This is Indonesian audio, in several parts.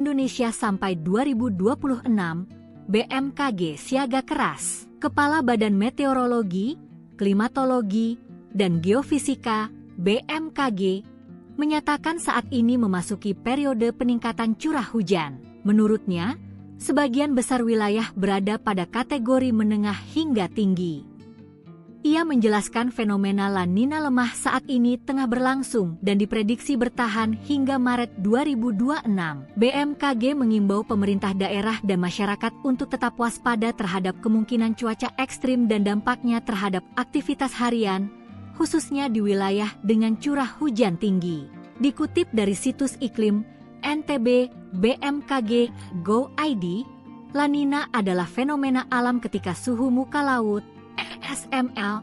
Indonesia sampai 2026, BMKG siaga keras. Kepala Badan Meteorologi, Klimatologi, dan Geofisika (BMKG) menyatakan saat ini memasuki periode peningkatan curah hujan. Menurutnya, sebagian besar wilayah berada pada kategori menengah hingga tinggi. Ia menjelaskan fenomena La Nina lemah saat ini tengah berlangsung dan diprediksi bertahan hingga Maret 2026. BMKG mengimbau pemerintah daerah dan masyarakat untuk tetap waspada terhadap kemungkinan cuaca ekstrim dan dampaknya terhadap aktivitas harian, khususnya di wilayah dengan curah hujan tinggi. Dikutip dari situs iklim NTB BMKG Go.id, La Nina adalah fenomena alam ketika suhu muka laut (SML)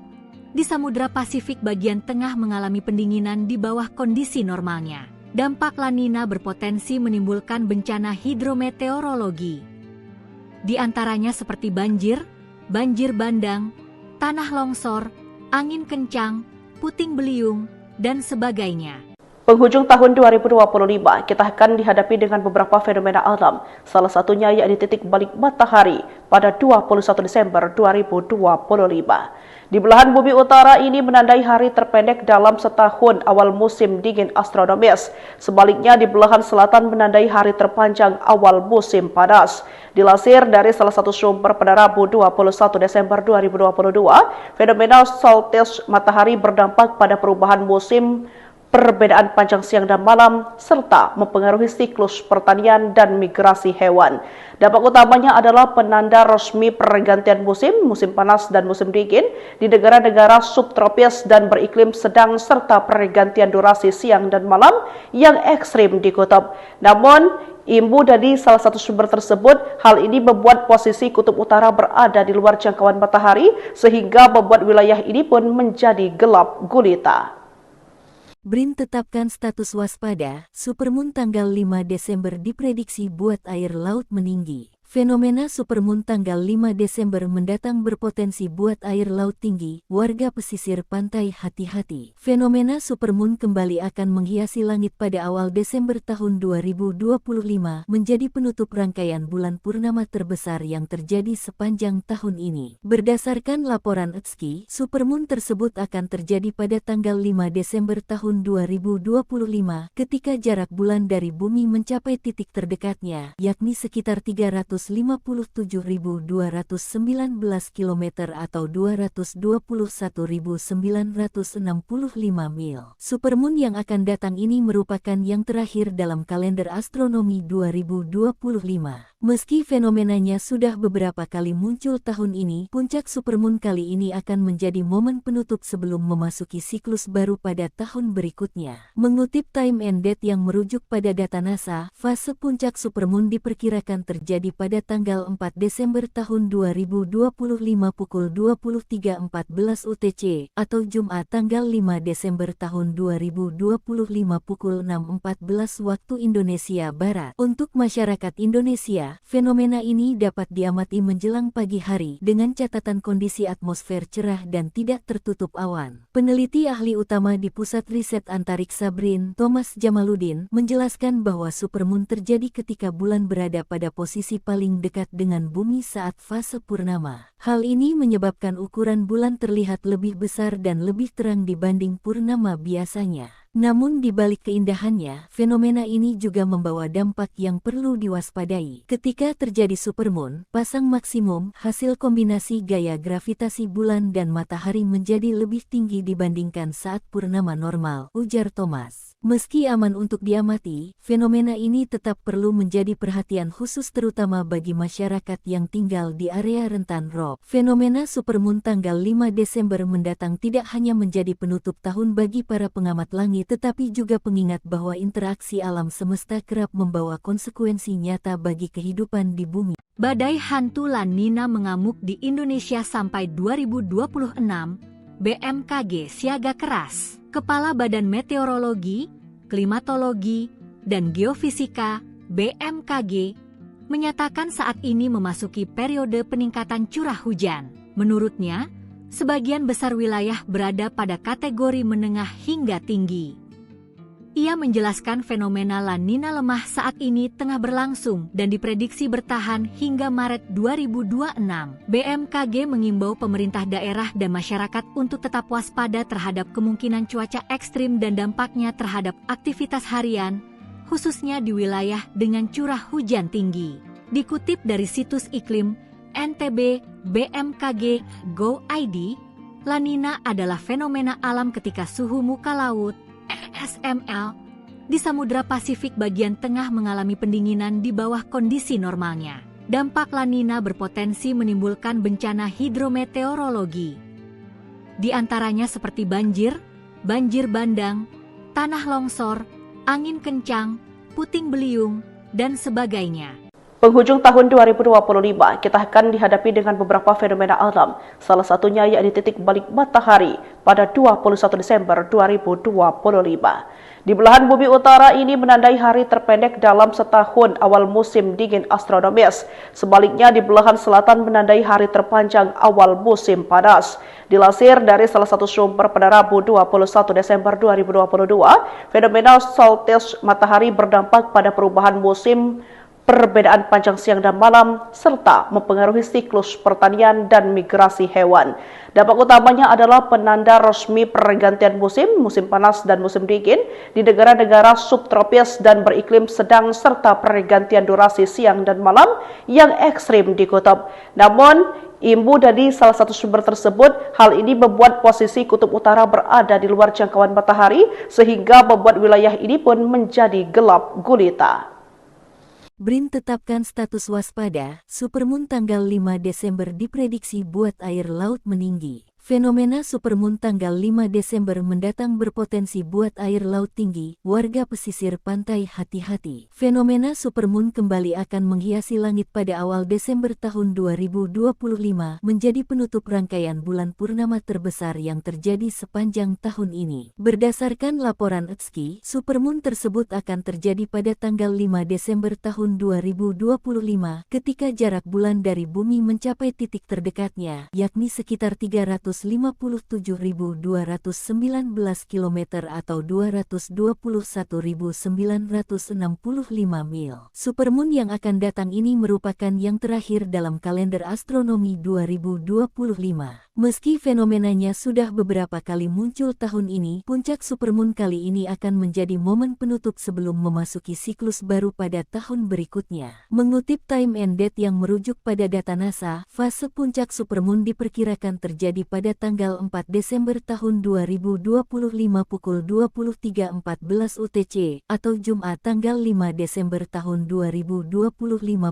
di Samudra Pasifik bagian tengah mengalami pendinginan di bawah kondisi normalnya. Dampak La Nina berpotensi menimbulkan bencana hidrometeorologi. Di antaranya seperti banjir, banjir bandang, tanah longsor, angin kencang, puting beliung, dan sebagainya. Penghujung tahun 2025, kita akan dihadapi dengan beberapa fenomena alam, salah satunya yakni titik balik matahari pada 21 Desember 2025. Di belahan bumi utara ini menandai hari terpendek dalam setahun awal musim dingin astronomis. Sebaliknya di belahan selatan menandai hari terpanjang awal musim panas. Dilansir dari salah satu sumber pada Rabu 21 Desember 2022, fenomena solstice matahari berdampak pada perubahan musim, perbedaan panjang siang dan malam, serta mempengaruhi siklus pertanian dan migrasi hewan. Dampak utamanya adalah penanda resmi pergantian musim panas dan musim dingin di negara-negara subtropis dan beriklim sedang, serta pergantian durasi siang dan malam yang ekstrim di kutub. Namun, imbu dari salah satu sumber tersebut, hal ini membuat posisi kutub utara berada di luar jangkauan matahari, sehingga membuat wilayah ini pun menjadi gelap gulita. BRIN tetapkan status waspada, supermoon tanggal 5 Desember diprediksi buat air laut meninggi. Fenomena supermoon tanggal 5 Desember mendatang berpotensi buat air laut tinggi, warga pesisir pantai hati-hati. Fenomena supermoon kembali akan menghiasi langit pada awal Desember tahun 2025, menjadi penutup rangkaian bulan purnama terbesar yang terjadi sepanjang tahun ini. Berdasarkan laporan ETSKI, supermoon tersebut akan terjadi pada tanggal 5 Desember tahun 2025, ketika jarak bulan dari bumi mencapai titik terdekatnya, yakni sekitar 357.219 km atau 221.965 mil. Supermoon yang akan datang ini merupakan yang terakhir dalam kalender astronomi 2025. Meski fenomenanya sudah beberapa kali muncul tahun ini, puncak supermoon kali ini akan menjadi momen penutup sebelum memasuki siklus baru pada tahun berikutnya. Mengutip Time and Date yang merujuk pada data NASA, fase puncak supermoon diperkirakan terjadi pada tanggal 4 Desember tahun 2025 pukul 23.14 UTC atau Jumat tanggal 5 Desember tahun 2025 pukul 6.14 waktu Indonesia Barat. Untuk masyarakat Indonesia, fenomena ini dapat diamati menjelang pagi hari dengan catatan kondisi atmosfer cerah dan tidak tertutup awan. Peneliti ahli utama di Pusat Riset Antariksa BRIN, Thomas Jamaluddin, menjelaskan bahwa supermoon terjadi ketika bulan berada pada posisi paling dekat dengan bumi saat fase purnama. Hal ini menyebabkan ukuran bulan terlihat lebih besar dan lebih terang dibanding purnama biasanya. Namun di balik keindahannya, fenomena ini juga membawa dampak yang perlu diwaspadai. Ketika terjadi supermoon, pasang maksimum, hasil kombinasi gaya gravitasi bulan dan matahari menjadi lebih tinggi dibandingkan saat purnama normal, ujar Thomas. Meski aman untuk diamati, fenomena ini tetap perlu menjadi perhatian khusus terutama bagi masyarakat yang tinggal di area rentan ROB. Fenomena supermoon tanggal 5 Desember mendatang tidak hanya menjadi penutup tahun bagi para pengamat langit, tetapi juga pengingat bahwa interaksi alam semesta kerap membawa konsekuensi nyata bagi kehidupan di bumi. Badai hantu La Nina mengamuk di Indonesia sampai 2026, BMKG siaga keras. Kepala Badan Meteorologi, Klimatologi, dan Geofisika (BMKG) menyatakan saat ini memasuki periode peningkatan curah hujan. Menurutnya, sebagian besar wilayah berada pada kategori menengah hingga tinggi. Ia menjelaskan fenomena La Nina lemah saat ini tengah berlangsung dan diprediksi bertahan hingga Maret 2026. BMKG mengimbau pemerintah daerah dan masyarakat untuk tetap waspada terhadap kemungkinan cuaca ekstrim dan dampaknya terhadap aktivitas harian, khususnya di wilayah dengan curah hujan tinggi. Dikutip dari situs iklim NTB BMKG Go.id, La Nina adalah fenomena alam ketika suhu muka laut (SML) di Samudra Pasifik bagian tengah mengalami pendinginan di bawah kondisi normalnya. Dampak La Nina berpotensi menimbulkan bencana hidrometeorologi. Di antaranya seperti banjir, banjir bandang, tanah longsor, angin kencang, puting beliung, dan sebagainya. Penghujung tahun 2025, kita akan dihadapi dengan beberapa fenomena alam, salah satunya yakni titik balik matahari pada 21 Desember 2025. Di belahan bumi utara ini menandai hari terpendek dalam setahun awal musim dingin astronomis. Sebaliknya di belahan selatan menandai hari terpanjang awal musim panas. Dilansir dari salah satu sumber pada Rabu 21 Desember 2022, fenomena solstice matahari berdampak pada perubahan musim, perbedaan panjang siang dan malam, serta mempengaruhi siklus pertanian dan migrasi hewan. Dampak utamanya adalah penanda resmi pergantian musim, musim panas dan musim dingin di negara-negara subtropis dan beriklim sedang serta pergantian durasi siang dan malam yang ekstrim di kutub. Namun, imbu dari salah satu sumber tersebut, hal ini membuat posisi kutub utara berada di luar jangkauan matahari sehingga membuat wilayah ini pun menjadi gelap gulita. BRIN tetapkan status waspada, supermoon tanggal 5 Desember diprediksi buat air laut meninggi. Fenomena supermoon tanggal 5 Desember mendatang berpotensi buat air laut tinggi, warga pesisir pantai hati-hati. Fenomena supermoon kembali akan menghiasi langit pada awal Desember tahun 2025 menjadi penutup rangkaian bulan purnama terbesar yang terjadi sepanjang tahun ini. Berdasarkan laporan ETSKI, supermoon tersebut akan terjadi pada tanggal 5 Desember tahun 2025 ketika jarak bulan dari bumi mencapai titik terdekatnya, yakni sekitar 357.219 km atau 221.965 mil. Supermoon yang akan datang ini merupakan yang terakhir dalam kalender astronomi 2025. Meski fenomenanya sudah beberapa kali muncul tahun ini, puncak supermoon kali ini akan menjadi momen penutup sebelum memasuki siklus baru pada tahun berikutnya. Mengutip Time and Date yang merujuk pada data NASA, fase puncak supermoon diperkirakan terjadi pada tanggal 4 Desember tahun 2025 pukul 23.14 UTC atau Jumat tanggal 5 Desember tahun 2025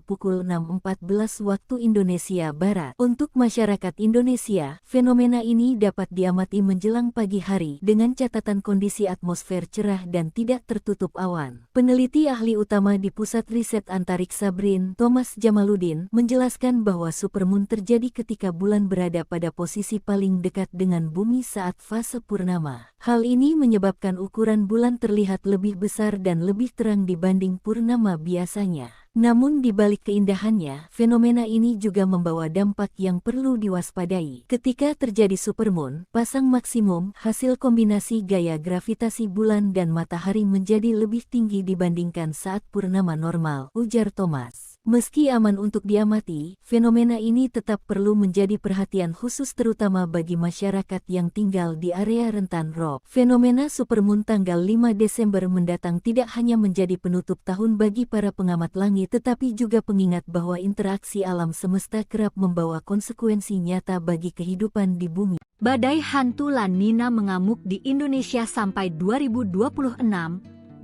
pukul 6.14 waktu Indonesia Barat. Untuk masyarakat Indonesia, fenomena ini dapat diamati menjelang pagi hari dengan catatan kondisi atmosfer cerah dan tidak tertutup awan. Peneliti ahli utama di Pusat Riset Antariksa BRIN, Thomas Jamaluddin, menjelaskan bahwa supermoon terjadi ketika bulan berada pada posisi paling dekat dengan bumi saat fase purnama. Hal ini menyebabkan ukuran bulan terlihat lebih besar dan lebih terang dibanding purnama biasanya. Namun di balik keindahannya, fenomena ini juga membawa dampak yang perlu diwaspadai. Ketika terjadi supermoon, pasang maksimum, hasil kombinasi gaya gravitasi bulan dan matahari menjadi lebih tinggi dibandingkan saat purnama normal, ujar Thomas. Meski aman untuk diamati, fenomena ini tetap perlu menjadi perhatian khusus terutama bagi masyarakat yang tinggal di area rentan rob. Fenomena supermoon tanggal 5 Desember mendatang tidak hanya menjadi penutup tahun bagi para pengamat langit, tetapi juga pengingat bahwa interaksi alam semesta kerap membawa konsekuensi nyata bagi kehidupan di bumi. Badai hantu La Nina mengamuk di Indonesia sampai 2026,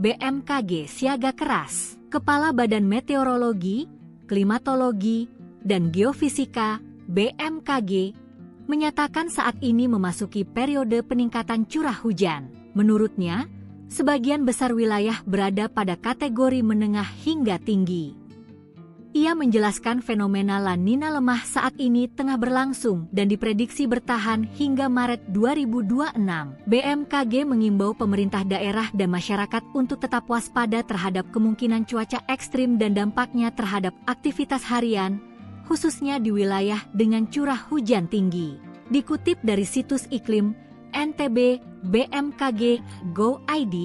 BMKG siaga keras. Kepala Badan Meteorologi, Klimatologi, dan Geofisika (BMKG) menyatakan saat ini memasuki periode peningkatan curah hujan. Menurutnya, sebagian besar wilayah berada pada kategori menengah hingga tinggi. Ia menjelaskan fenomena La Nina lemah saat ini tengah berlangsung dan diprediksi bertahan hingga Maret 2026. BMKG mengimbau pemerintah daerah dan masyarakat untuk tetap waspada terhadap kemungkinan cuaca ekstrim dan dampaknya terhadap aktivitas harian, khususnya di wilayah dengan curah hujan tinggi. Dikutip dari situs iklim NTB BMKG Go.id,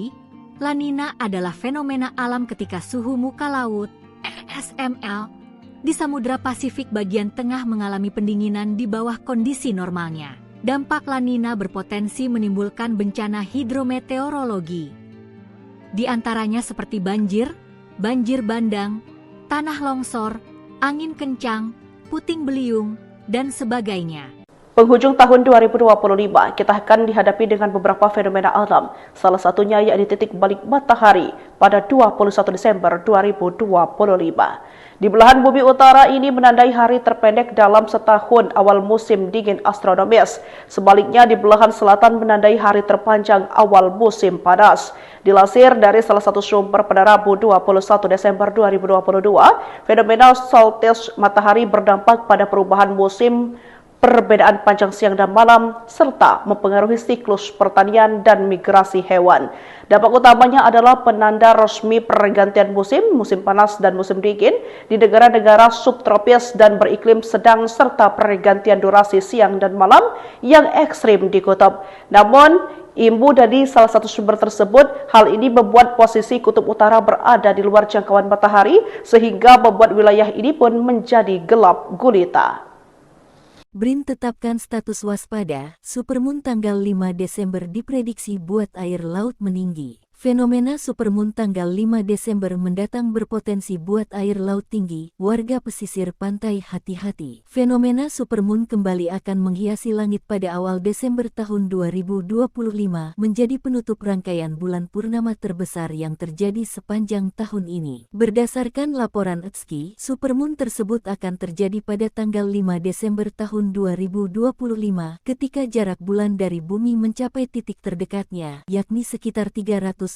La Nina adalah fenomena alam ketika suhu muka laut (SML) di Samudra Pasifik bagian tengah mengalami pendinginan di bawah kondisi normalnya. Dampak La Nina berpotensi menimbulkan bencana hidrometeorologi. Di antaranya seperti banjir, banjir bandang, tanah longsor, angin kencang, puting beliung, dan sebagainya. Penghujung tahun 2025, kita akan dihadapi dengan beberapa fenomena alam, salah satunya yakni titik balik matahari pada 21 Desember 2025. Di belahan bumi utara ini menandai hari terpendek dalam setahun awal musim dingin astronomis. Sebaliknya di belahan selatan menandai hari terpanjang awal musim panas. Dilansir dari salah satu sumber pada Rabu 21 Desember 2022, fenomena solstice matahari berdampak pada perubahan musim, perbedaan panjang siang dan malam, serta mempengaruhi siklus pertanian dan migrasi hewan. Dampak utamanya adalah penanda resmi pergantian musim panas dan musim dingin di negara-negara subtropis dan beriklim sedang, serta pergantian durasi siang dan malam yang ekstrim di kutub. Namun, imbu dari salah satu sumber tersebut, hal ini membuat posisi kutub utara berada di luar jangkauan matahari, sehingga membuat wilayah ini pun menjadi gelap gulita. BRIN tetapkan status waspada, supermoon tanggal 5 Desember diprediksi buat air laut meninggi. Fenomena supermoon tanggal 5 Desember mendatang berpotensi buat air laut tinggi, warga pesisir pantai hati-hati. Fenomena supermoon kembali akan menghiasi langit pada awal Desember tahun 2025, menjadi penutup rangkaian bulan purnama terbesar yang terjadi sepanjang tahun ini. Berdasarkan laporan ETSKI, supermoon tersebut akan terjadi pada tanggal 5 Desember tahun 2025, ketika jarak bulan dari bumi mencapai titik terdekatnya, yakni sekitar 357.219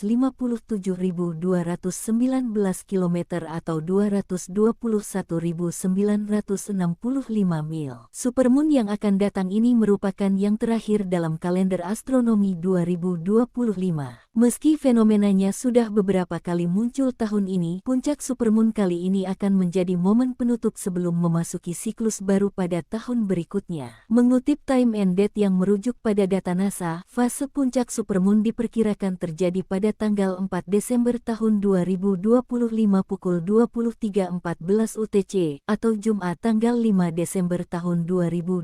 km atau 221.965 mil. Supermoon yang akan datang ini merupakan yang terakhir dalam kalender astronomi 2025. Meski fenomenanya sudah beberapa kali muncul tahun ini, puncak supermoon kali ini akan menjadi momen penutup sebelum memasuki siklus baru pada tahun berikutnya. Mengutip Time and Date yang merujuk pada data NASA, fase puncak supermoon diperkirakan terjadi pada tanggal 4 Desember tahun 2025 pukul 23.14 UTC atau Jumat tanggal 5 Desember tahun 2025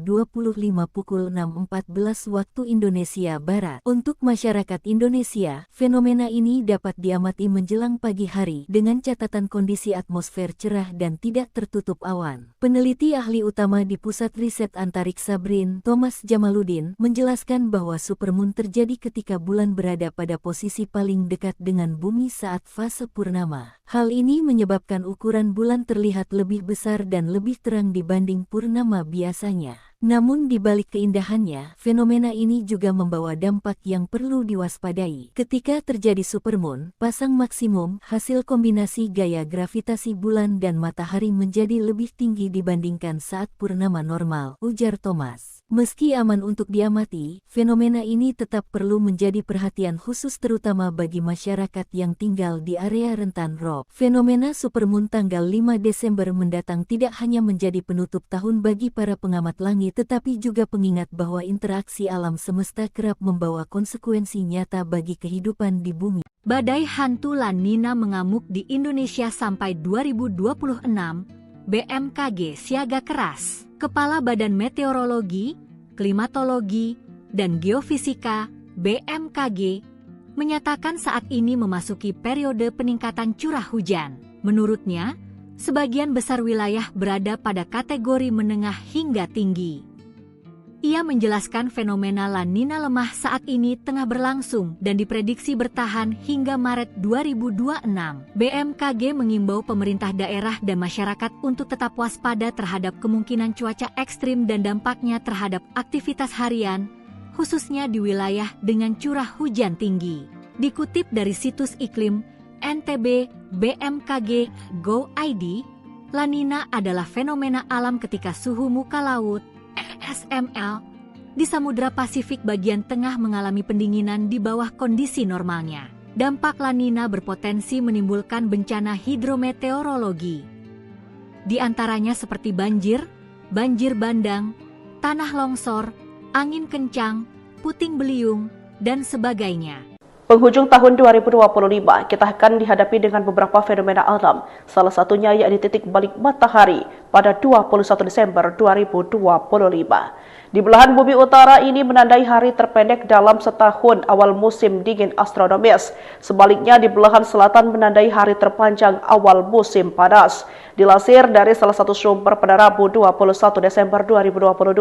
pukul 6.14 waktu Indonesia Barat. Untuk masyarakat Indonesia, fenomena ini dapat diamati menjelang pagi hari dengan catatan kondisi atmosfer cerah dan tidak tertutup awan. Peneliti ahli utama di Pusat Riset Antariksa BRIN, Thomas Jamaluddin, menjelaskan bahwa supermoon terjadi ketika bulan berada pada posisi paling dekat dengan bumi saat fase purnama. Hal ini menyebabkan ukuran bulan terlihat lebih besar dan lebih terang dibanding purnama biasanya. Namun di balik keindahannya, fenomena ini juga membawa dampak yang perlu diwaspadai. Ketika terjadi supermoon, pasang maksimum, hasil kombinasi gaya gravitasi bulan dan matahari menjadi lebih tinggi dibandingkan saat purnama normal, ujar Thomas. Meski aman untuk diamati, fenomena ini tetap perlu menjadi perhatian khusus terutama bagi masyarakat yang tinggal di area rentan ROB. Fenomena supermoon tanggal 5 Desember mendatang tidak hanya menjadi penutup tahun bagi para pengamat langit, tetapi juga pengingat bahwa interaksi alam semesta kerap membawa konsekuensi nyata bagi kehidupan di bumi. Badai hantu La Nina mengamuk di Indonesia sampai 2026, BMKG siaga keras. Kepala Badan Meteorologi, Klimatologi, dan Geofisika (BMKG) menyatakan saat ini memasuki periode peningkatan curah hujan. Menurutnya, sebagian besar wilayah berada pada kategori menengah hingga tinggi. Ia menjelaskan fenomena La Nina lemah saat ini tengah berlangsung dan diprediksi bertahan hingga Maret 2026. BMKG mengimbau pemerintah daerah dan masyarakat untuk tetap waspada terhadap kemungkinan cuaca ekstrim dan dampaknya terhadap aktivitas harian, khususnya di wilayah dengan curah hujan tinggi. Dikutip dari situs iklim NTB BMKG Go.id, La Nina adalah fenomena alam ketika suhu muka laut (SML) di Samudra Pasifik bagian tengah mengalami pendinginan di bawah kondisi normalnya. Dampak La Nina berpotensi menimbulkan bencana hidrometeorologi. Di antaranya seperti banjir, banjir bandang, tanah longsor, angin kencang, puting beliung, dan sebagainya. Penghujung tahun 2025, kita akan dihadapi dengan beberapa fenomena alam, salah satunya yakni titik balik matahari pada 21 Desember 2025. Di belahan bumi utara ini menandai hari terpendek dalam setahun awal musim dingin astronomis. Sebaliknya di belahan selatan menandai hari terpanjang awal musim panas. Dilansir dari salah satu sumber pada Rabu 21 Desember 2022,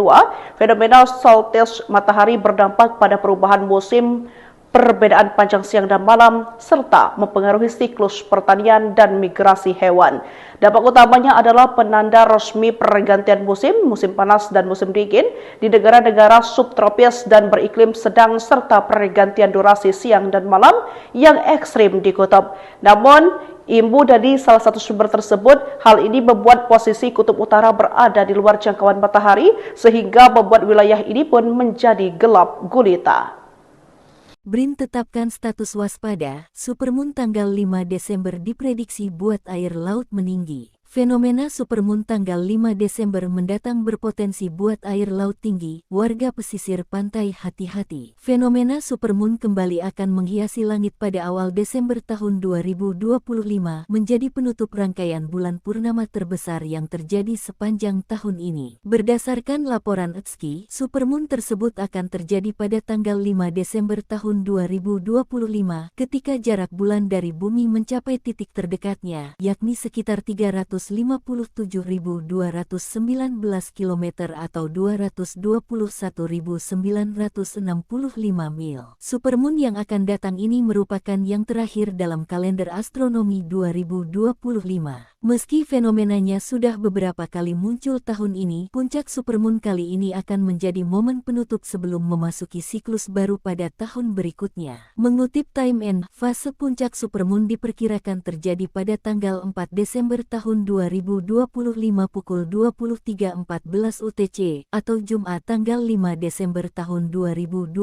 fenomena solstice matahari berdampak pada perubahan musim, perbedaan panjang siang dan malam, serta mempengaruhi siklus pertanian dan migrasi hewan. Dampak utamanya adalah penanda resmi pergantian musim panas dan musim dingin di negara-negara subtropis dan beriklim sedang serta pergantian durasi siang dan malam yang ekstrim di kutub. Namun, imbu dari salah satu sumber tersebut, hal ini membuat posisi kutub utara berada di luar jangkauan matahari sehingga membuat wilayah ini pun menjadi gelap gulita. BRIN tetapkan status waspada, supermoon tanggal 5 Desember diprediksi buat air laut meninggi. Fenomena supermoon tanggal 5 Desember mendatang berpotensi buat air laut tinggi, warga pesisir pantai hati-hati. Fenomena supermoon kembali akan menghiasi langit pada awal Desember tahun 2025 menjadi penutup rangkaian bulan purnama terbesar yang terjadi sepanjang tahun ini. Berdasarkan laporan ETSKI, supermoon tersebut akan terjadi pada tanggal 5 Desember tahun 2025 ketika jarak bulan dari bumi mencapai titik terdekatnya, yakni sekitar 357.219 km atau 221.965 mil. Supermoon yang akan datang ini merupakan yang terakhir dalam kalender astronomi 2025. Meski fenomenanya sudah beberapa kali muncul tahun ini, puncak supermoon kali ini akan menjadi momen penutup sebelum memasuki siklus baru pada tahun berikutnya. Mengutip Time and, fase puncak supermoon diperkirakan terjadi pada tanggal 4 Desember tahun 2025 pukul 23.14 UTC atau Jumat tanggal 5 Desember tahun 2025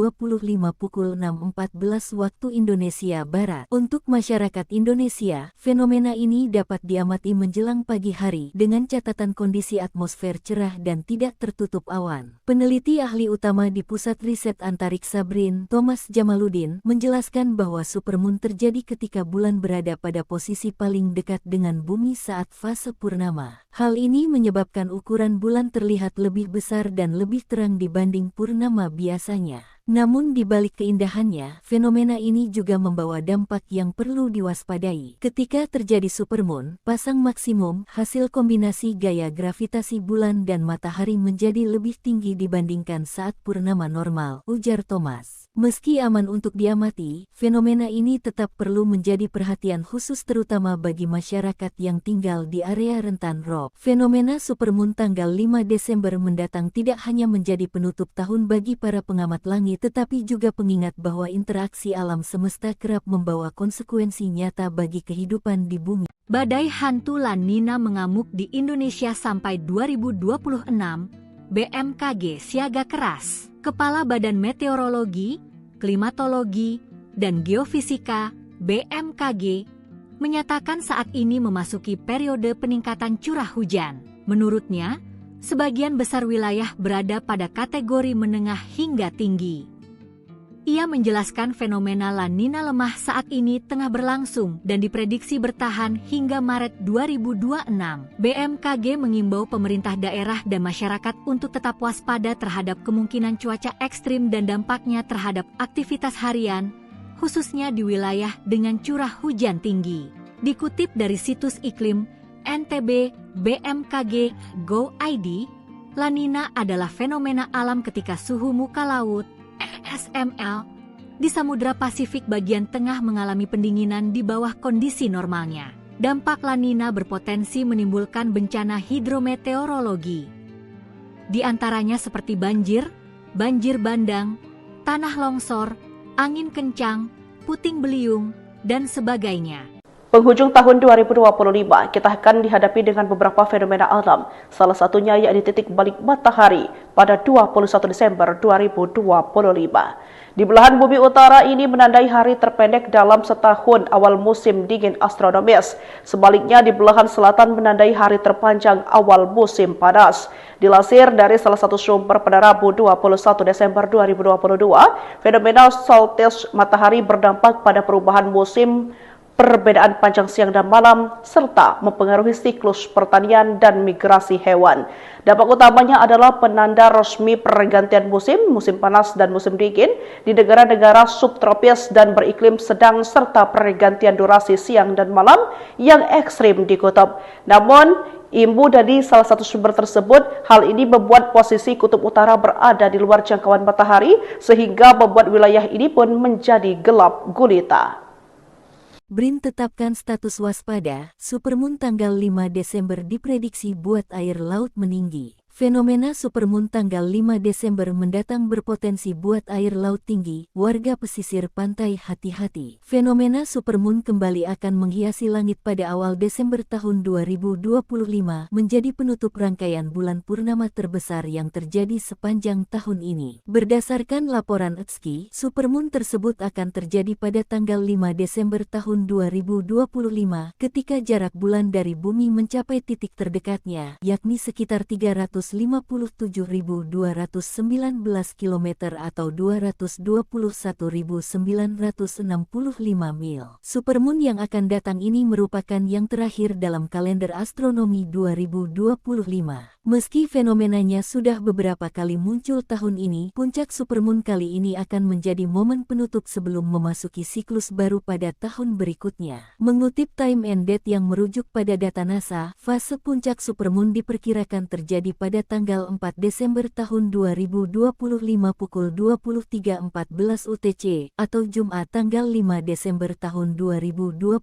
pukul 6.14 waktu Indonesia Barat. Untuk masyarakat Indonesia, fenomena ini dapat diamati menjelang pagi hari dengan catatan kondisi atmosfer cerah dan tidak tertutup awan. Peneliti ahli utama di Pusat Riset Antariksa BRIN, Thomas Jamaluddin, menjelaskan bahwa supermoon terjadi ketika bulan berada pada posisi paling dekat dengan bumi saat fase purnama. Hal ini menyebabkan ukuran bulan terlihat lebih besar dan lebih terang dibanding purnama biasanya. Namun di balik keindahannya, fenomena ini juga membawa dampak yang perlu diwaspadai. Ketika terjadi supermoon, pasang maksimum, hasil kombinasi gaya gravitasi bulan dan matahari menjadi lebih tinggi dibandingkan saat purnama normal, ujar Thomas. Meski aman untuk diamati, fenomena ini tetap perlu menjadi perhatian khusus terutama bagi masyarakat yang tinggal di area rentan rob. Fenomena supermoon tanggal 5 Desember mendatang tidak hanya menjadi penutup tahun bagi para pengamat langit, tetapi juga pengingat bahwa interaksi alam semesta kerap membawa konsekuensi nyata bagi kehidupan di bumi. Badai hantu La Nina mengamuk di Indonesia sampai 2026, BMKG siaga keras. Kepala Badan Meteorologi, Klimatologi, dan Geofisika (BMKG) menyatakan saat ini memasuki periode peningkatan curah hujan. Menurutnya, sebagian besar wilayah berada pada kategori menengah hingga tinggi. Ia menjelaskan fenomena La Nina lemah saat ini tengah berlangsung dan diprediksi bertahan hingga Maret 2026. BMKG mengimbau pemerintah daerah dan masyarakat untuk tetap waspada terhadap kemungkinan cuaca ekstrim dan dampaknya terhadap aktivitas harian, khususnya di wilayah dengan curah hujan tinggi. Dikutip dari situs iklim NTB BMKG Go.id, La Nina adalah fenomena alam ketika suhu muka laut (SML) di Samudra Pasifik bagian tengah mengalami pendinginan di bawah kondisi normalnya. Dampak La Nina berpotensi menimbulkan bencana hidrometeorologi. Di antaranya seperti banjir, banjir bandang, tanah longsor, angin kencang, puting beliung, dan sebagainya. Penghujung tahun 2025, kita akan dihadapi dengan beberapa fenomena alam, salah satunya yakni titik balik matahari pada 21 Desember 2025. Di belahan bumi utara ini menandai hari terpendek dalam setahun awal musim dingin astronomis. Sebaliknya di belahan selatan menandai hari terpanjang awal musim panas. Dilansir dari salah satu sumber pada Rabu 21 Desember 2022, fenomena solstice matahari berdampak pada perubahan musim, perbedaan panjang siang dan malam, serta mempengaruhi siklus pertanian dan migrasi hewan. Dampak utamanya adalah penanda resmi pergantian musim panas dan musim dingin di negara-negara subtropis dan beriklim sedang, serta pergantian durasi siang dan malam yang ekstrim di kutub. Namun, imbu dari salah satu sumber tersebut, hal ini membuat posisi kutub utara berada di luar jangkauan matahari, sehingga membuat wilayah ini pun menjadi gelap gulita. BRIN tetapkan status waspada, supermoon tanggal 5 Desember diprediksi buat air laut meninggi. Fenomena supermoon tanggal 5 Desember mendatang berpotensi buat air laut tinggi, warga pesisir pantai hati-hati. Fenomena supermoon kembali akan menghiasi langit pada awal Desember tahun 2025, menjadi penutup rangkaian bulan purnama terbesar yang terjadi sepanjang tahun ini. Berdasarkan laporan ETSI, supermoon tersebut akan terjadi pada tanggal 5 Desember tahun 2025, ketika jarak bulan dari bumi mencapai titik terdekatnya, yakni sekitar 357.219 km atau 221.965 mil. Supermoon yang akan datang ini merupakan yang terakhir dalam kalender astronomi 2025. Meski fenomenanya sudah beberapa kali muncul tahun ini, puncak supermoon kali ini akan menjadi momen penutup sebelum memasuki siklus baru pada tahun berikutnya. Mengutip Time and Date yang merujuk pada data NASA, fase puncak supermoon diperkirakan terjadi pada tanggal 4 Desember tahun 2025 pukul 23.14 UTC atau Jumat tanggal 5 Desember tahun 2025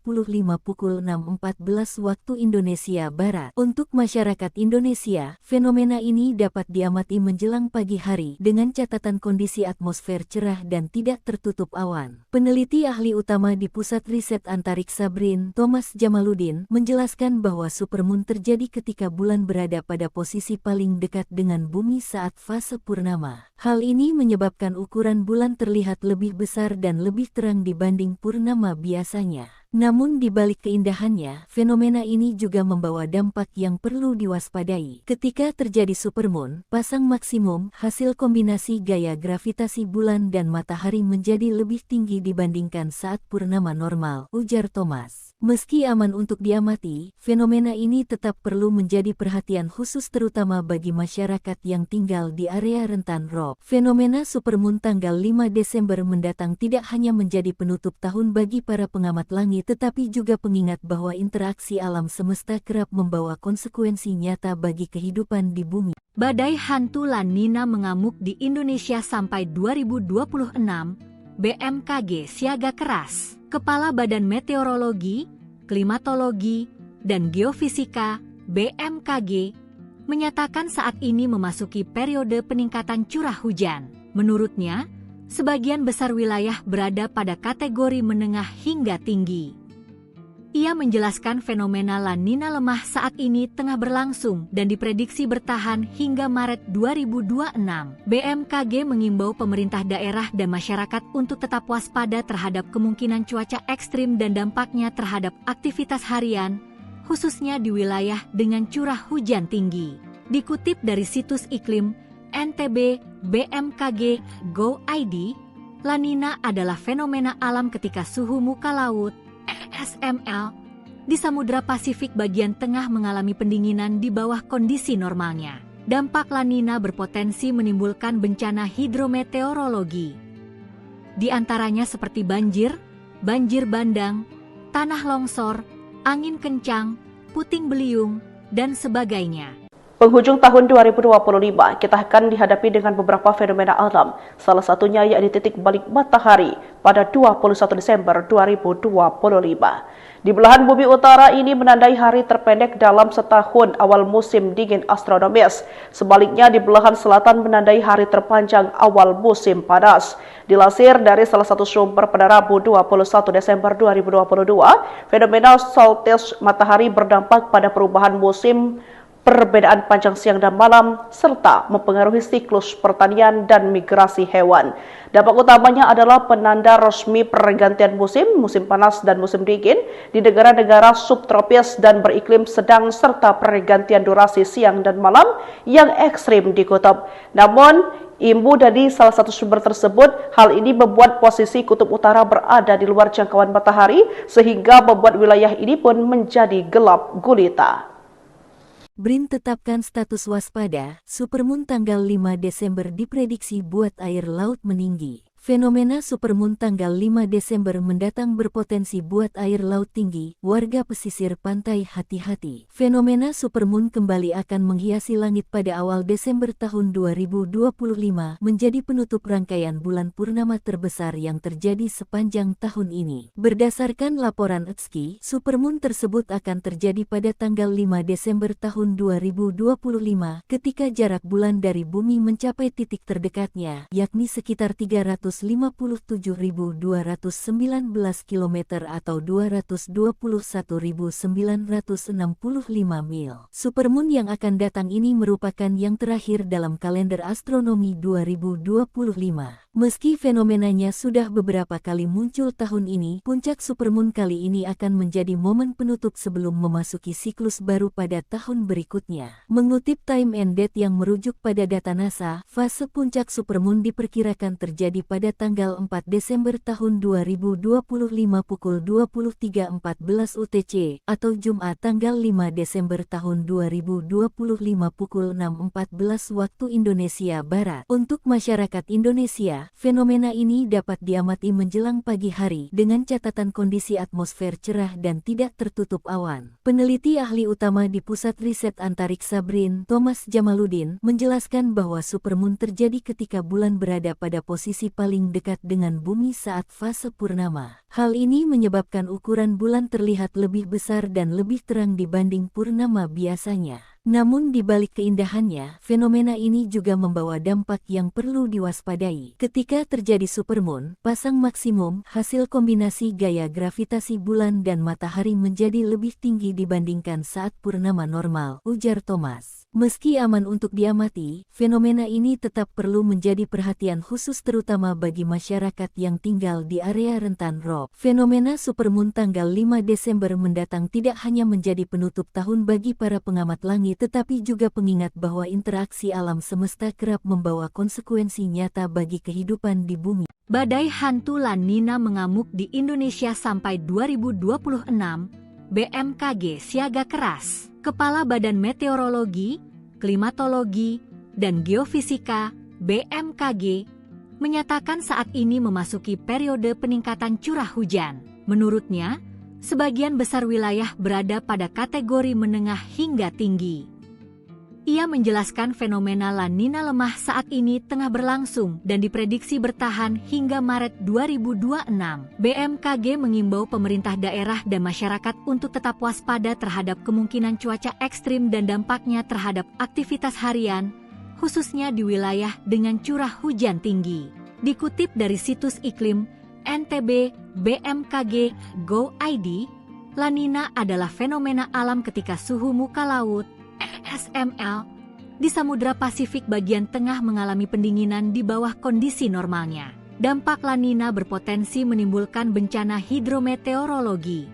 pukul 6.14 waktu Indonesia Barat. Untuk masyarakat Indonesia, fenomena ini dapat diamati menjelang pagi hari dengan catatan kondisi atmosfer cerah dan tidak tertutup awan. Peneliti ahli utama di Pusat Riset Antariksa BRIN, Thomas Jamaludin, menjelaskan bahwa supermoon terjadi ketika bulan berada pada posisi paling dekat dengan bumi saat fase purnama. Hal ini menyebabkan ukuran bulan terlihat lebih besar dan lebih terang dibanding purnama biasanya. Namun di balik keindahannya, fenomena ini juga membawa dampak yang perlu diwaspadai. Ketika terjadi supermoon, pasang maksimum, hasil kombinasi gaya gravitasi bulan dan matahari menjadi lebih tinggi dibandingkan saat purnama normal, ujar Thomas. Meski aman untuk diamati, fenomena ini tetap perlu menjadi perhatian khusus terutama bagi masyarakat yang tinggal di area rentan rob. Fenomena supermoon tanggal 5 Desember mendatang tidak hanya menjadi penutup tahun bagi para pengamat langit, tetapi juga pengingat bahwa interaksi alam semesta kerap membawa konsekuensi nyata bagi kehidupan di bumi. Badai hantu La Nina mengamuk di Indonesia sampai 2026, BMKG siaga keras. Kepala Badan Meteorologi, Klimatologi, dan Geofisika BMKG menyatakan saat ini memasuki periode peningkatan curah hujan. Menurutnya, sebagian besar wilayah berada pada kategori menengah hingga tinggi. Ia menjelaskan fenomena La Nina lemah saat ini tengah berlangsung dan diprediksi bertahan hingga Maret 2026. BMKG mengimbau pemerintah daerah dan masyarakat untuk tetap waspada terhadap kemungkinan cuaca ekstrim dan dampaknya terhadap aktivitas harian, khususnya di wilayah dengan curah hujan tinggi. Dikutip dari situs iklim NTB BMKG Go.id, La Nina adalah fenomena alam ketika suhu muka laut (SML) di Samudra Pasifik bagian tengah mengalami pendinginan di bawah kondisi normalnya. Dampak La Nina berpotensi menimbulkan bencana hidrometeorologi. Di antaranya seperti banjir, banjir bandang, tanah longsor, angin kencang, puting beliung, dan sebagainya. Penghujung tahun 2025, kita akan dihadapi dengan beberapa fenomena alam, salah satunya yakni titik balik matahari pada 21 Desember 2025. Di belahan bumi utara ini menandai hari terpendek dalam setahun awal musim dingin astronomis. Sebaliknya di belahan selatan menandai hari terpanjang awal musim panas. Dilansir dari salah satu sumber pada Rabu 21 Desember 2022, fenomena solstice matahari berdampak pada perubahan musim, perbedaan panjang siang dan malam, serta mempengaruhi siklus pertanian dan migrasi hewan. Dampak utamanya adalah penanda resmi pergantian musim panas dan musim dingin di negara-negara subtropis dan beriklim sedang, serta pergantian durasi siang dan malam yang ekstrim di kutub. Namun, imbu dari salah satu sumber tersebut, hal ini membuat posisi kutub utara berada di luar jangkauan matahari, sehingga membuat wilayah ini pun menjadi gelap gulita. BRIN tetapkan status waspada, supermoon tanggal 5 Desember diprediksi buat air laut meninggi. Fenomena supermoon tanggal 5 Desember mendatang berpotensi buat air laut tinggi, warga pesisir pantai hati-hati. Fenomena supermoon kembali akan menghiasi langit pada awal Desember tahun 2025, menjadi penutup rangkaian bulan purnama terbesar yang terjadi sepanjang tahun ini. Berdasarkan laporan ETSKI, supermoon tersebut akan terjadi pada tanggal 5 Desember tahun 2025, ketika jarak bulan dari bumi mencapai titik terdekatnya, yakni sekitar 357.219 km atau 221.965 mil. Supermoon yang akan datang ini merupakan yang terakhir dalam kalender astronomi 2025. Meski fenomenanya sudah beberapa kali muncul tahun ini, puncak supermoon kali ini akan menjadi momen penutup sebelum memasuki siklus baru pada tahun berikutnya. Mengutip Time and Date yang merujuk pada data NASA, fase puncak supermoon diperkirakan terjadi pada tanggal 4 Desember tahun 2025 pukul 23.14 UTC atau Jumat tanggal 5 Desember tahun 2025 pukul 6.14 waktu Indonesia Barat. Untuk masyarakat Indonesia, fenomena ini dapat diamati menjelang pagi hari dengan catatan kondisi atmosfer cerah dan tidak tertutup awan. Peneliti ahli utama di Pusat Riset Antariksa BRIN, Thomas Jamaluddin, menjelaskan bahwa supermoon terjadi ketika bulan berada pada posisi paling dekat dengan bumi saat fase purnama. Hal ini menyebabkan ukuran bulan terlihat lebih besar dan lebih terang dibanding purnama biasanya. Namun di balik keindahannya, fenomena ini juga membawa dampak yang perlu diwaspadai. Ketika terjadi supermoon, pasang maksimum, hasil kombinasi gaya gravitasi bulan dan matahari menjadi lebih tinggi dibandingkan saat purnama normal, ujar Thomas. Meski aman untuk diamati, fenomena ini tetap perlu menjadi perhatian khusus terutama bagi masyarakat yang tinggal di area rentan rob. Fenomena supermoon tanggal 5 Desember mendatang tidak hanya menjadi penutup tahun bagi para pengamat langit, tetapi juga pengingat bahwa interaksi alam semesta kerap membawa konsekuensi nyata bagi kehidupan di bumi. Badai hantu La Nina mengamuk di Indonesia sampai 2026, BMKG siaga keras. Kepala Badan Meteorologi, Klimatologi, dan Geofisika (BMKG) menyatakan saat ini memasuki periode peningkatan curah hujan. Menurutnya, sebagian besar wilayah berada pada kategori menengah hingga tinggi. Ia menjelaskan fenomena La Nina lemah saat ini tengah berlangsung dan diprediksi bertahan hingga Maret 2026. BMKG mengimbau pemerintah daerah dan masyarakat untuk tetap waspada terhadap kemungkinan cuaca ekstrim dan dampaknya terhadap aktivitas harian, khususnya di wilayah dengan curah hujan tinggi. Dikutip dari situs iklim NTB BMKG Go.id, La Nina adalah fenomena alam ketika suhu muka laut SML di Samudra Pasifik bagian tengah mengalami pendinginan di bawah kondisi normalnya. Dampak La Nina berpotensi menimbulkan bencana hidrometeorologi.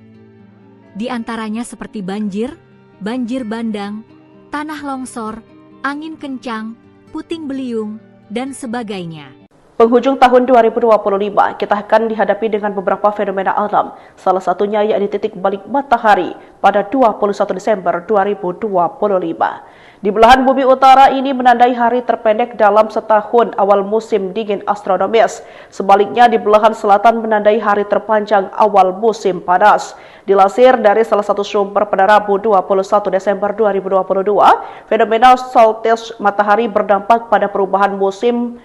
Di antaranya seperti banjir, banjir bandang, tanah longsor, angin kencang, puting beliung, dan sebagainya. Penghujung tahun 2025, kita akan dihadapi dengan beberapa fenomena alam, salah satunya yakni titik balik matahari pada 21 Desember 2025. Di belahan bumi utara ini menandai hari terpendek dalam setahun awal musim dingin astronomis. Sebaliknya di belahan selatan menandai hari terpanjang awal musim panas. Dilansir dari salah satu sumber pada Rabu 21 Desember 2022, fenomena solstice matahari berdampak pada perubahan musim,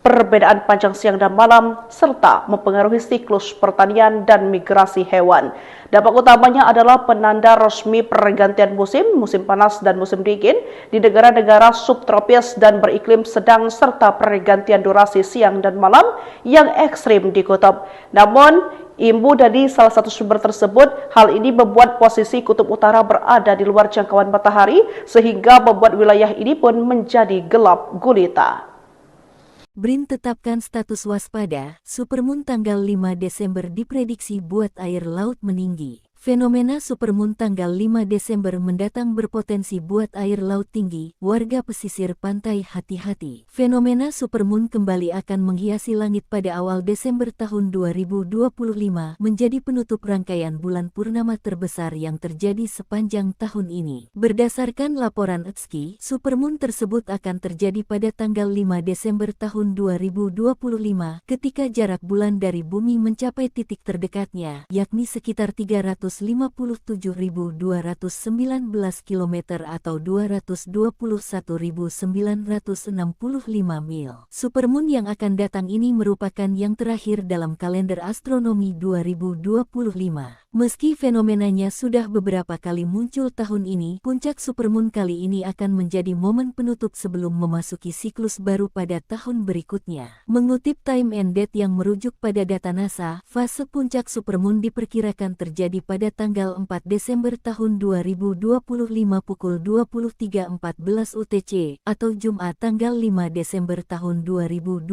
perbedaan panjang siang dan malam, serta mempengaruhi siklus pertanian dan migrasi hewan. Dampak utamanya adalah penanda resmi pergantian musim panas dan musim dingin di negara-negara subtropis dan beriklim sedang, serta pergantian durasi siang dan malam yang ekstrim di kutub. Namun, imbu dari salah satu sumber tersebut, hal ini membuat posisi kutub utara berada di luar jangkauan matahari, sehingga membuat wilayah ini pun menjadi gelap gulita. BRIN tetapkan status waspada, supermoon tanggal 5 Desember diprediksi buat air laut meninggi. Fenomena supermoon tanggal 5 Desember mendatang berpotensi buat air laut tinggi, warga pesisir pantai hati-hati. Fenomena supermoon kembali akan menghiasi langit pada awal Desember tahun 2025, menjadi penutup rangkaian bulan purnama terbesar yang terjadi sepanjang tahun ini. Berdasarkan laporan ETSKI, supermoon tersebut akan terjadi pada tanggal 5 Desember tahun 2025, ketika jarak bulan dari bumi mencapai titik terdekatnya, yakni sekitar 357.219 km atau 221.965 mil. Supermoon yang akan datang ini merupakan yang terakhir dalam kalender astronomi 2025. Meski fenomenanya sudah beberapa kali muncul tahun ini, puncak supermoon kali ini akan menjadi momen penutup sebelum memasuki siklus baru pada tahun berikutnya. Mengutip Time and Date yang merujuk pada data NASA, fase puncak supermoon diperkirakan terjadi pada tanggal 4 Desember tahun 2025 pukul 23.14 UTC atau Jumat tanggal 5 Desember tahun 2025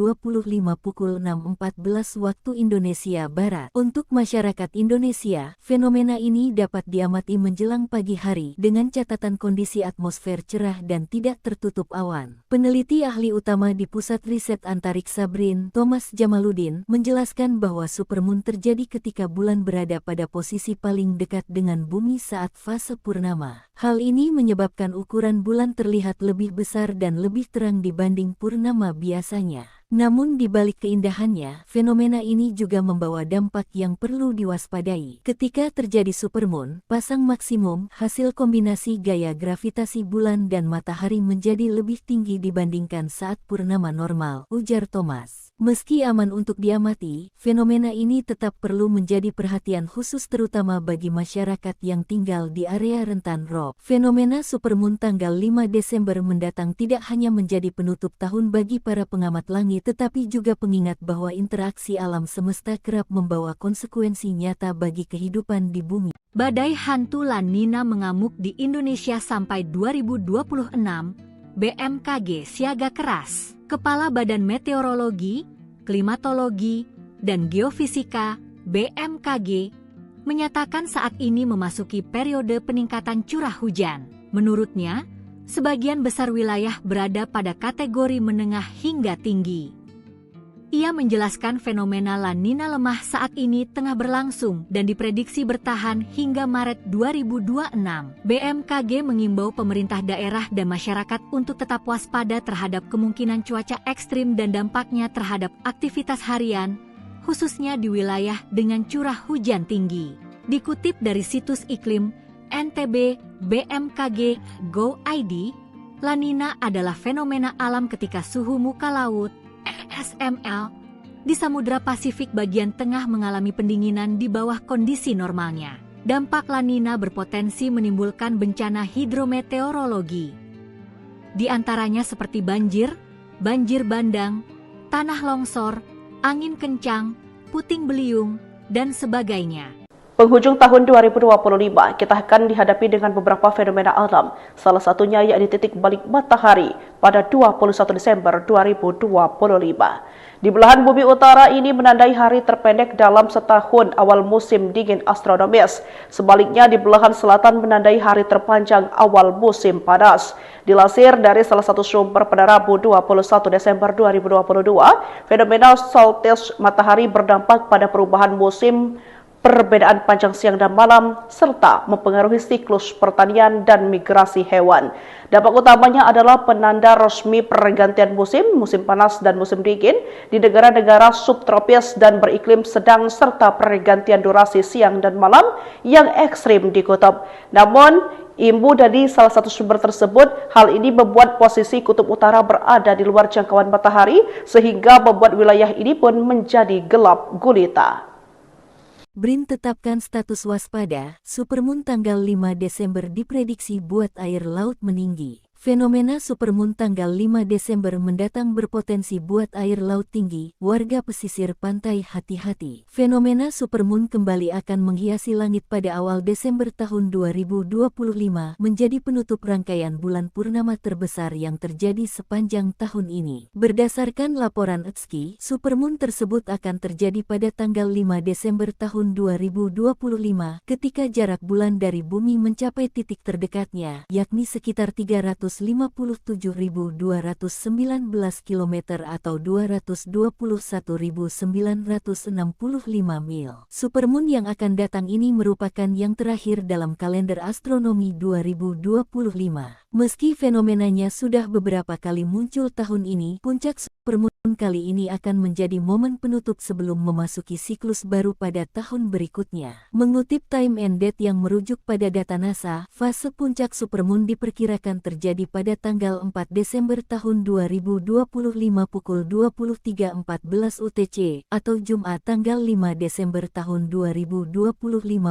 pukul 6.14 waktu Indonesia Barat. Untuk masyarakat Indonesia, fenomena ini dapat diamati menjelang pagi hari dengan catatan kondisi atmosfer cerah dan tidak tertutup awan. Peneliti ahli utama di Pusat Riset Antariksa BRIN, Thomas Jamaludin, menjelaskan bahwa supermoon terjadi ketika bulan berada pada posisi paling dekat dengan bumi saat fase purnama. Hal ini menyebabkan ukuran bulan terlihat lebih besar dan lebih terang dibanding purnama biasanya. Namun di balik keindahannya, fenomena ini juga membawa dampak yang perlu diwaspadai. Ketika terjadi supermoon, pasang maksimum, hasil kombinasi gaya gravitasi bulan dan matahari menjadi lebih tinggi dibandingkan saat purnama normal, ujar Thomas. Meski aman untuk diamati, fenomena ini tetap perlu menjadi perhatian khusus terutama bagi masyarakat yang tinggal di area rentan ROB. Fenomena supermoon tanggal 5 Desember mendatang tidak hanya menjadi penutup tahun bagi para pengamat langit, tetapi juga pengingat bahwa interaksi alam semesta kerap membawa konsekuensi nyata bagi kehidupan di bumi. Badai hantu La Nina mengamuk di Indonesia sampai 2026, BMKG siaga keras. Kepala Badan Meteorologi, Klimatologi, dan Geofisika (BMKG) menyatakan saat ini memasuki periode peningkatan curah hujan. Menurutnya, sebagian besar wilayah berada pada kategori menengah hingga tinggi. Ia menjelaskan fenomena La Nina lemah saat ini tengah berlangsung dan diprediksi bertahan hingga Maret 2026. BMKG mengimbau pemerintah daerah dan masyarakat untuk tetap waspada terhadap kemungkinan cuaca ekstrim dan dampaknya terhadap aktivitas harian, khususnya di wilayah dengan curah hujan tinggi. Dikutip dari situs iklim NTB BMKG Go.id, La Nina adalah fenomena alam ketika suhu muka laut (SML) di Samudra Pasifik bagian tengah mengalami pendinginan di bawah kondisi normalnya. Dampak La Nina berpotensi menimbulkan bencana hidrometeorologi. Di antaranya seperti banjir, banjir bandang, tanah longsor, angin kencang, puting beliung, dan sebagainya. Penghujung tahun 2025, kita akan dihadapi dengan beberapa fenomena alam, salah satunya yakni titik balik matahari pada 21 Desember 2025. Di belahan bumi utara ini menandai hari terpendek dalam setahun awal musim dingin astronomis. Sebaliknya di belahan selatan menandai hari terpanjang awal musim panas. Dilansir dari salah satu sumber pada Rabu 21 Desember 2022, fenomena solstice matahari berdampak pada perubahan musim, perbedaan panjang siang dan malam, serta mempengaruhi siklus pertanian dan migrasi hewan. Dampak utamanya adalah penanda resmi pergantian musim, musim panas dan musim dingin di negara-negara subtropis dan beriklim sedang serta pergantian durasi siang dan malam yang ekstrim di kutub. Namun, imbu dari salah satu sumber tersebut, hal ini membuat posisi kutub utara berada di luar jangkauan matahari sehingga membuat wilayah ini pun menjadi gelap gulita. BRIN tetapkan status waspada, supermoon tanggal 5 Desember diprediksi buat air laut meninggi. Fenomena supermoon tanggal 5 Desember mendatang berpotensi buat air laut tinggi, warga pesisir pantai hati-hati. Fenomena supermoon kembali akan menghiasi langit pada awal Desember tahun 2025 menjadi penutup rangkaian bulan purnama terbesar yang terjadi sepanjang tahun ini. Berdasarkan laporan ETSKI, supermoon tersebut akan terjadi pada tanggal 5 Desember tahun 2025 ketika jarak bulan dari bumi mencapai titik terdekatnya, yakni sekitar 357.219 km atau 221.965 mil. Supermoon yang akan datang ini merupakan yang terakhir dalam kalender astronomi 2025. Meski fenomenanya sudah beberapa kali muncul tahun ini, puncak supermoon kali ini akan menjadi momen penutup sebelum memasuki siklus baru pada tahun berikutnya. Mengutip Time and Date yang merujuk pada data NASA, fase puncak supermoon diperkirakan terjadi pada tanggal 4 Desember tahun 2025 pukul 23.14 UTC atau Jumat tanggal 5 Desember tahun 2025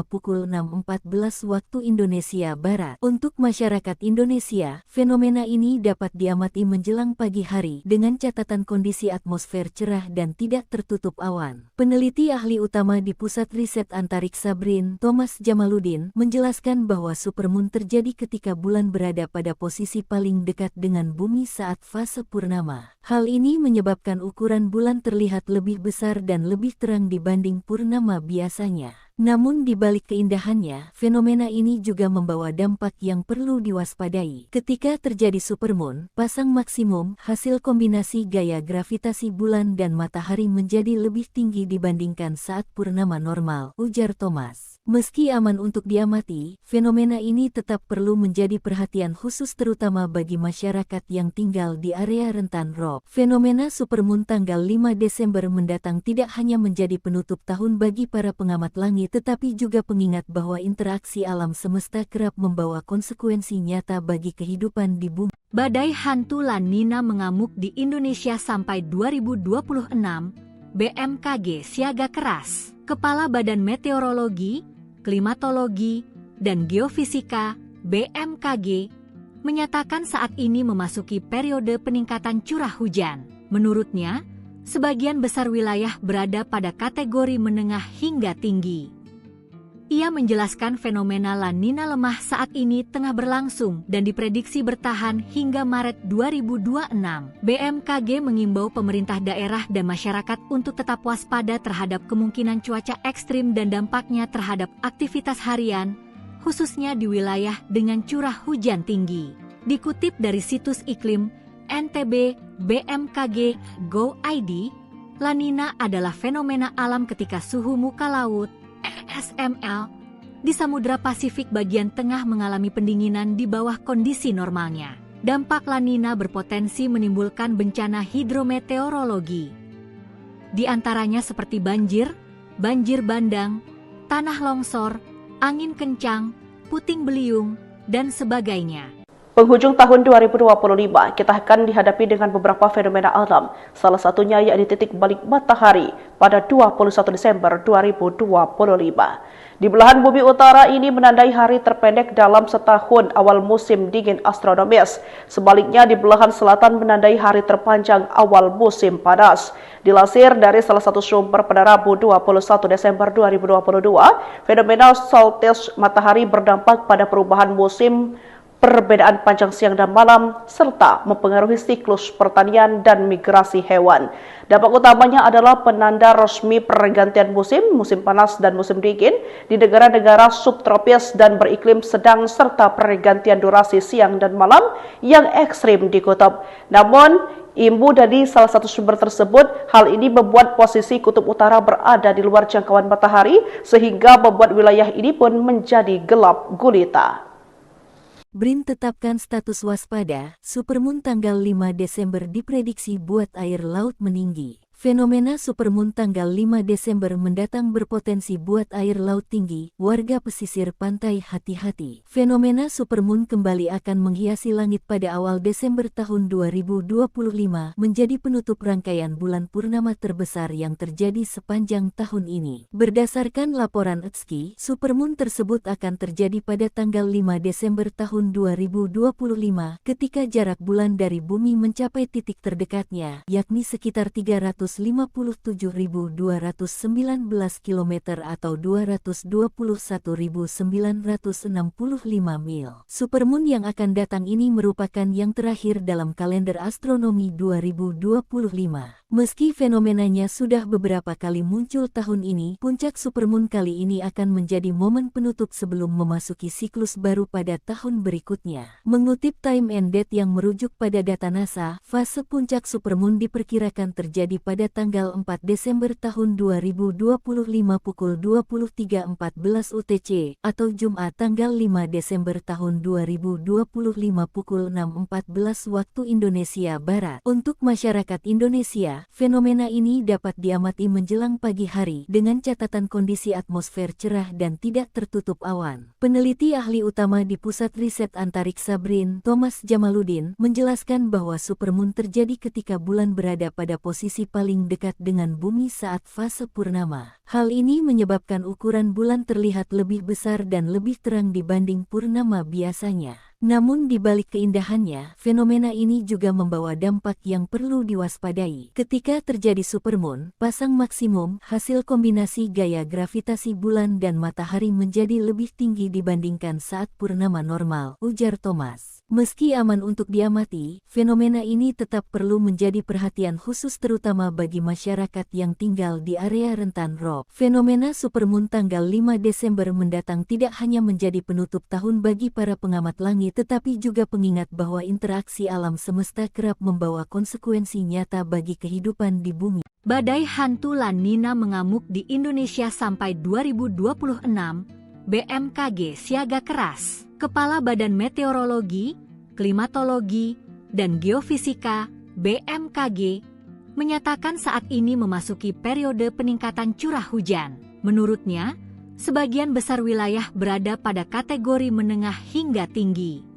pukul 6.14 waktu Indonesia Barat. Untuk masyarakat Indonesia, fenomena ini dapat diamati menjelang pagi hari dengan catatan kondisi atmosfer cerah dan tidak tertutup awan. Peneliti ahli utama di Pusat Riset Antariksa BRIN, Thomas Jamaluddin, menjelaskan bahwa supermoon terjadi ketika bulan berada pada posisi paling dekat dengan bumi saat fase purnama. Hal ini menyebabkan ukuran bulan terlihat lebih besar dan lebih terang dibanding purnama biasanya. Namun di balik keindahannya, fenomena ini juga membawa dampak yang perlu diwaspadai. Ketika terjadi supermoon, pasang maksimum, hasil kombinasi gaya gravitasi bulan dan matahari menjadi lebih tinggi dibandingkan saat purnama normal, ujar Thomas. Meski aman untuk diamati, fenomena ini tetap perlu menjadi perhatian khusus terutama bagi masyarakat yang tinggal di area rentan rob. Fenomena supermoon tanggal 5 Desember mendatang tidak hanya menjadi penutup tahun bagi para pengamat langit, tetapi juga pengingat bahwa interaksi alam semesta kerap membawa konsekuensi nyata bagi kehidupan di bumi. Badai hantu La Nina mengamuk di Indonesia sampai 2026, BMKG siaga keras. Kepala Badan Meteorologi, Klimatologi, dan Geofisika BMKG menyatakan saat ini memasuki periode peningkatan curah hujan. Menurutnya, sebagian besar wilayah berada pada kategori menengah hingga tinggi. Ia menjelaskan fenomena La Nina lemah saat ini tengah berlangsung dan diprediksi bertahan hingga Maret 2026. BMKG mengimbau pemerintah daerah dan masyarakat untuk tetap waspada terhadap kemungkinan cuaca ekstrim dan dampaknya terhadap aktivitas harian, khususnya di wilayah dengan curah hujan tinggi. Dikutip dari situs iklim NTB BMKG Go ID, La Nina adalah fenomena alam ketika suhu muka laut SML di Samudra Pasifik bagian tengah mengalami pendinginan di bawah kondisi normalnya. Dampak La Nina berpotensi menimbulkan bencana hidrometeorologi. Di antaranya seperti banjir, banjir bandang, tanah longsor, angin kencang, puting beliung, dan sebagainya. Penghujung tahun 2025, kita akan dihadapi dengan beberapa fenomena alam, salah satunya yakni titik balik matahari pada 21 Desember 2025. Di belahan bumi utara ini menandai hari terpendek dalam setahun awal musim dingin astronomis. Sebaliknya di belahan selatan menandai hari terpanjang awal musim panas. Dilansir dari salah satu sumber pada Rabu 21 Desember 2022, fenomena solstice matahari berdampak pada perubahan musim, perbedaan panjang siang dan malam, serta mempengaruhi siklus pertanian dan migrasi hewan. Dampak utamanya adalah penanda resmi pergantian musim, musim panas dan musim dingin di negara-negara subtropis dan beriklim sedang serta pergantian durasi siang dan malam yang ekstrim di kutub. Namun, imbu dari salah satu sumber tersebut, hal ini membuat posisi kutub utara berada di luar jangkauan matahari sehingga membuat wilayah ini pun menjadi gelap gulita. BRIN tetapkan status waspada, supermoon tanggal 5 Desember diprediksi buat air laut meninggi. Fenomena supermoon tanggal 5 Desember mendatang berpotensi buat air laut tinggi, warga pesisir pantai hati-hati. Fenomena supermoon kembali akan menghiasi langit pada awal Desember tahun 2025, menjadi penutup rangkaian bulan purnama terbesar yang terjadi sepanjang tahun ini. Berdasarkan laporan ETSKI, supermoon tersebut akan terjadi pada tanggal 5 Desember tahun 2025, ketika jarak bulan dari bumi mencapai titik terdekatnya, yakni sekitar 357.219 km atau 221.965 mil. Supermoon yang akan datang ini merupakan yang terakhir dalam kalender astronomi 2025. Meski fenomenanya sudah beberapa kali muncul tahun ini, puncak supermoon kali ini akan menjadi momen penutup sebelum memasuki siklus baru pada tahun berikutnya. Mengutip Time and Date yang merujuk pada data NASA, fase puncak supermoon diperkirakan terjadi pada tanggal 4 Desember tahun 2025 pukul 23.14 UTC atau Jumat tanggal 5 Desember tahun 2025 pukul 6.14 waktu Indonesia Barat. Untuk masyarakat Indonesia, fenomena ini dapat diamati menjelang pagi hari dengan catatan kondisi atmosfer cerah dan tidak tertutup awan. Peneliti ahli utama di Pusat Riset Antariksa BRIN, Thomas Jamaluddin, menjelaskan bahwa supermoon terjadi ketika bulan berada pada posisi paling dekat dengan bumi saat fase purnama. Hal ini menyebabkan ukuran bulan terlihat lebih besar dan lebih terang dibanding purnama biasanya. Namun di balik keindahannya, fenomena ini juga membawa dampak yang perlu diwaspadai. Ketika terjadi supermoon, pasang maksimum, hasil kombinasi gaya gravitasi bulan dan matahari menjadi lebih tinggi dibandingkan saat purnama normal, ujar Thomas. Meski aman untuk diamati, fenomena ini tetap perlu menjadi perhatian khusus terutama bagi masyarakat yang tinggal di area rentan rob. Fenomena supermoon tanggal 5 Desember mendatang tidak hanya menjadi penutup tahun bagi para pengamat langit, tetapi juga pengingat bahwa interaksi alam semesta kerap membawa konsekuensi nyata bagi kehidupan di bumi. Badai hantu La Nina mengamuk di Indonesia sampai 2026, BMKG siaga keras. Kepala Badan Meteorologi, Klimatologi, dan Geofisika (BMKG) menyatakan saat ini memasuki periode peningkatan curah hujan. Menurutnya, sebagian besar wilayah berada pada kategori menengah hingga tinggi.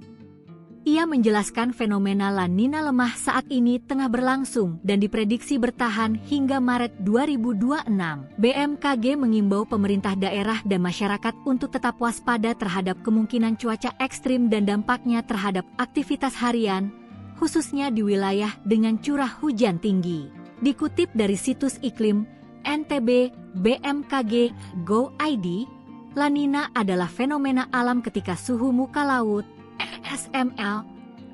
Ia menjelaskan fenomena La Nina lemah saat ini tengah berlangsung dan diprediksi bertahan hingga Maret 2026. BMKG mengimbau pemerintah daerah dan masyarakat untuk tetap waspada terhadap kemungkinan cuaca ekstrim dan dampaknya terhadap aktivitas harian, khususnya di wilayah dengan curah hujan tinggi. Dikutip dari situs iklim NTB BMKG Go.id, La Nina adalah fenomena alam ketika suhu muka laut (SML)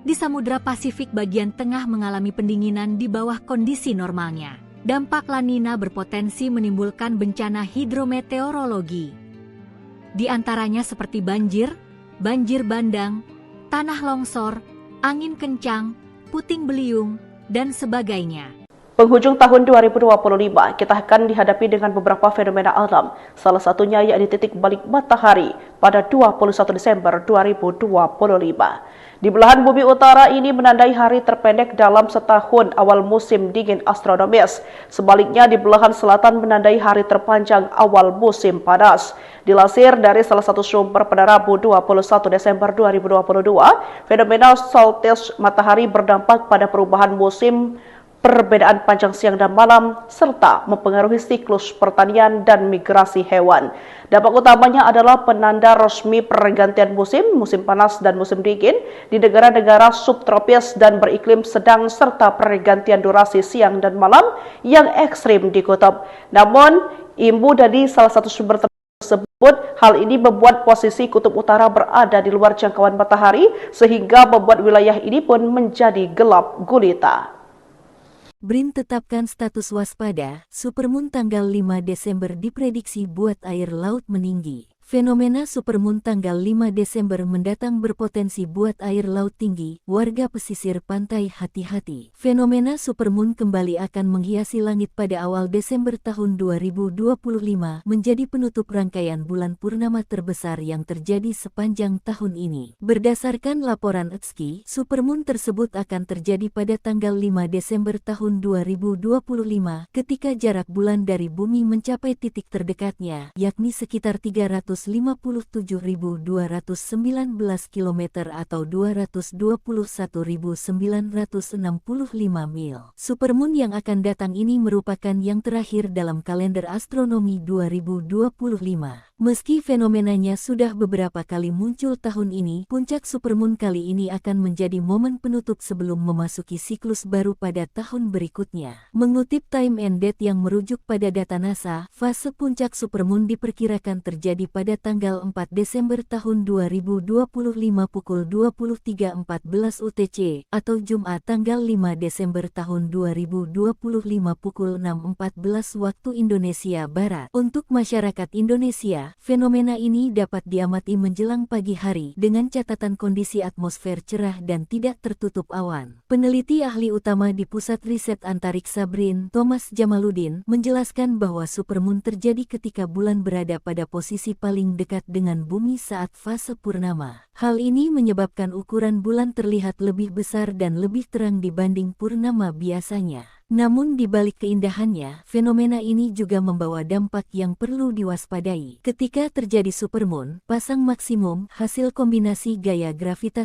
di Samudra Pasifik bagian tengah mengalami pendinginan di bawah kondisi normalnya. Dampak La Nina berpotensi menimbulkan bencana hidrometeorologi. Di antaranya seperti banjir, banjir bandang, tanah longsor, angin kencang, puting beliung, dan sebagainya. Penghujung tahun 2025, kita akan dihadapi dengan beberapa fenomena alam, salah satunya yakni titik balik matahari pada 21 Desember 2025. Di belahan bumi utara ini menandai hari terpendek dalam setahun awal musim dingin astronomis. Sebaliknya di belahan selatan menandai hari terpanjang awal musim panas. Dilansir dari salah satu sumber pada Rabu 21 Desember 2022, fenomena solstice matahari berdampak pada perubahan musim, perbedaan panjang siang dan malam, serta mempengaruhi siklus pertanian dan migrasi hewan. Dampak utamanya adalah penanda resmi pergantian musim, musim panas dan musim dingin di negara-negara subtropis dan beriklim sedang serta pergantian durasi siang dan malam yang ekstrim di kutub. Namun, imbu dari salah satu sumber tersebut, hal ini membuat posisi kutub utara berada di luar jangkauan matahari sehingga membuat wilayah ini pun menjadi gelap gulita. BRIN tetapkan status waspada, supermoon tanggal 5 Desember diprediksi buat air laut meninggi. Fenomena supermoon tanggal 5 Desember mendatang berpotensi buat air laut tinggi, warga pesisir pantai hati-hati. Fenomena supermoon kembali akan menghiasi langit pada awal Desember tahun 2025, menjadi penutup rangkaian bulan purnama terbesar yang terjadi sepanjang tahun ini. Berdasarkan laporan ETSKI, supermoon tersebut akan terjadi pada tanggal 5 Desember tahun 2025, ketika jarak bulan dari bumi mencapai titik terdekatnya, yakni sekitar 357.219 km atau 221.965 mil. Supermoon yang akan datang ini merupakan yang terakhir dalam kalender astronomi 2025. Meski fenomenanya sudah beberapa kali muncul tahun ini, puncak supermoon kali ini akan menjadi momen penutup sebelum memasuki siklus baru pada tahun berikutnya. Mengutip Time and Date yang merujuk pada data NASA, fase puncak supermoon diperkirakan terjadi pada tanggal 4 Desember tahun 2025 pukul 23.14 UTC atau Jumat tanggal 5 Desember tahun 2025 pukul 6.14 waktu Indonesia Barat. Untuk masyarakat Indonesia, fenomena ini dapat diamati menjelang pagi hari dengan catatan kondisi atmosfer cerah dan tidak tertutup awan. Peneliti ahli utama di Pusat Riset Antariksa BRIN, Thomas Jamaludin, menjelaskan bahwa supermoon terjadi ketika bulan berada pada posisi paling dekat dengan bumi saat fase purnama. Hal ini menyebabkan ukuran bulan terlihat lebih besar dan lebih terang dibanding purnama biasanya. Namun di balik keindahannya, fenomena ini juga membawa dampak yang perlu diwaspadai. Ketika terjadi supermoon, pasang maksimum, hasil kombinasi gaya gravitasi